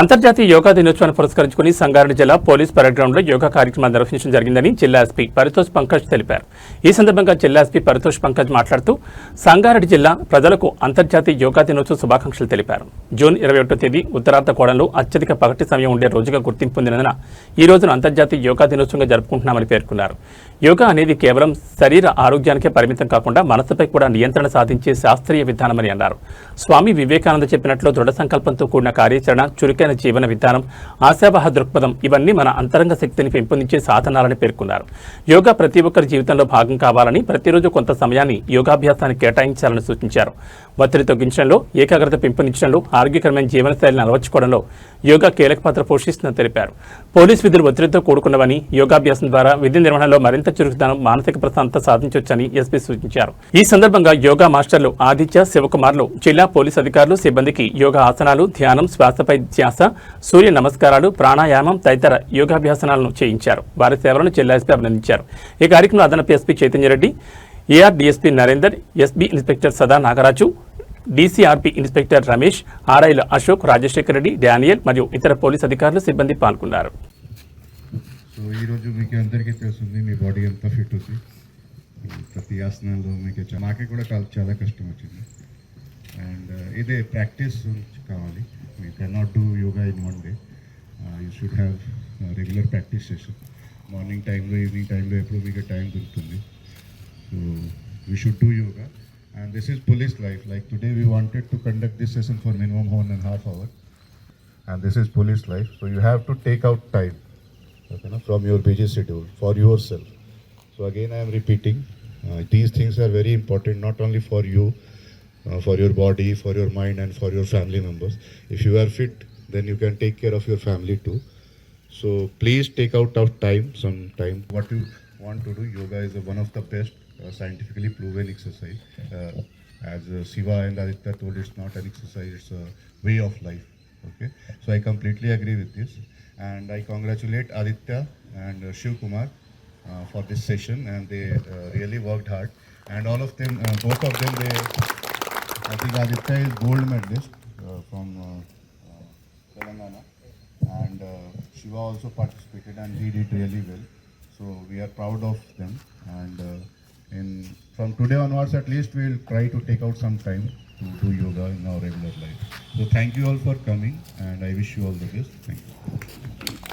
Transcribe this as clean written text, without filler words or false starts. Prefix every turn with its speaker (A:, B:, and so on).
A: అంతర్జాతీయ యోగా దినోత్సవాన్ని పురస్కరించుకుని సంగారెడ్డి జిల్లా పోలీస్ పరేడ్ గ్రౌండ్లో యోగా కార్యక్రమాన్ని నిర్వహించడం జరిగిందని జిల్లా ఎస్పీ పరితోష్ పంకజ్ తెలిపారు. ఈ సందర్భంగా జిల్లా ఎస్పీ పరితోష్ పంకజ్ మాట్లాడుతూ సంగారెడ్డి జిల్లా ప్రజలకు అంతర్జాతీయ యోగా దినోత్సవ శుభాకాంక్షలు తెలిపారు. జూన్ 21వ తేదీ ఉత్తరార్ధ కోణంలో అత్యధిక పగటి సమయం ఉండే రోజుగా గుర్తింపు పొందినందున ఈ రోజును అంతర్జాతీయ యోగా దినోత్సవంగా జరుపుకుంటున్నామని పేర్కొన్నారు. యోగా అనేది కేవలం శరీర ఆరోగ్యానికే పరిమితం కాకుండా మనసుపై కూడా నియంత్రణ సాధించే శాస్త్రీయ విధానమని అన్నారు. స్వామి వివేకానంద చెప్పినట్లు దృఢ సంకల్పంతో కూడిన కార్యాచరణ, చురుకైన జీవన విధానం, ఆశావహ దృక్పథం ఇవన్నీ మన అంతరంగ శక్తిని పెంపొందించే సాధనాలని పేర్కొన్నారు. యోగా ప్రతి ఒక్కరి జీవితంలో భాగం కావాలని, ప్రతిరోజు కొంత సమయాన్ని యోగాభ్యాసానికి కేటాయించాలని సూచించారు. ఒత్తిడి తగ్గించడంలో, ఏకాగ్రత పెంపొందించడంలో, ఆరోగ్యకరమైన జీవనశైలిని అలవర్చుకోవడంలో యోగా కీలక పాత్ర పోషిస్తుందని తెలిపారు. పోలీసు విధులు ఒత్తిడితో కూడుకున్నవని, యోగాభ్యాసం ద్వారా విధి నిర్వహణలో మరింత చురుకుదనం, మానసిక ప్రశాంతత సాధించవచ్చని ఎస్పీ సూచించారు. ఈ సందర్భంగా యోగా మాస్టర్లు ఆదిత్య, శివకుమార్లు జిల్లా పోలీసు అధికారులు సిబ్బందికి యోగా ఆసనాలు, ధ్యానం, శ్వాసపై ధ్యాస, సూర్య నమస్కారాలు, ప్రాణాయామం తదితర యోగాభ్యాసనాలను చేయించారు. వారి సేవలను జిల్లా ఎస్పీ అభినందించారు. ఈ కార్యక్రమంలో అదనపు SP Chaitanya Reddy, AR DSP Narender, SB inspector Sada Nagaraju, DCRP inspector Ramesh, ఆర్ఐలు అశోక్, రాజశేఖర్ రెడ్డి, డానియల్ మరియు ఇతర పోలీసు అధికారులు, సిబ్బంది పాల్గొన్నారు.
B: సో ఈరోజు మీకు అందరికీ తెలుస్తుంది మీ బాడీ ఎంత ఫిట్ ఉంది. ప్రతి ఆసనాల్లో మీకు నాకే కూడా చాలా కష్టం వచ్చింది. అండ్ ఇదే ప్రాక్టీస్ కావాలి. You can not do yoga in one day. You should have regular practice session. Morning టైంలో, ఈవినింగ్ టైంలో ఎప్పుడు మీకు టైం దొరుకుతుంది. So we should do yoga. And this is police life. Like today we wanted to conduct this session for minimum 1.5 hours. And this is police life. So you have to take out time, okay, from your busy schedule for yourself. So again I am repeating, these things are very important, not only for you, for your body, for your mind and for your family members. If you are fit, then you can take care of your family too. So please take out some time. What you want to do, yoga is one of the best scientifically proven exercise. As Shiva and Aditya told, it's not an exercise, it's a way of life. Okay, so I completely agree with this, and I congratulate Aditya and Shiv Kumar for this session, and they really worked hard. And all of them, both of them, I think Aditya is gold medalist from Telangana, and Shiva also participated and he did really well. So we are proud of them, and from today onwards at least we'll try to take out some time to do yoga in our regular life. So thank you all for coming, and I wish you all the best. Thank you.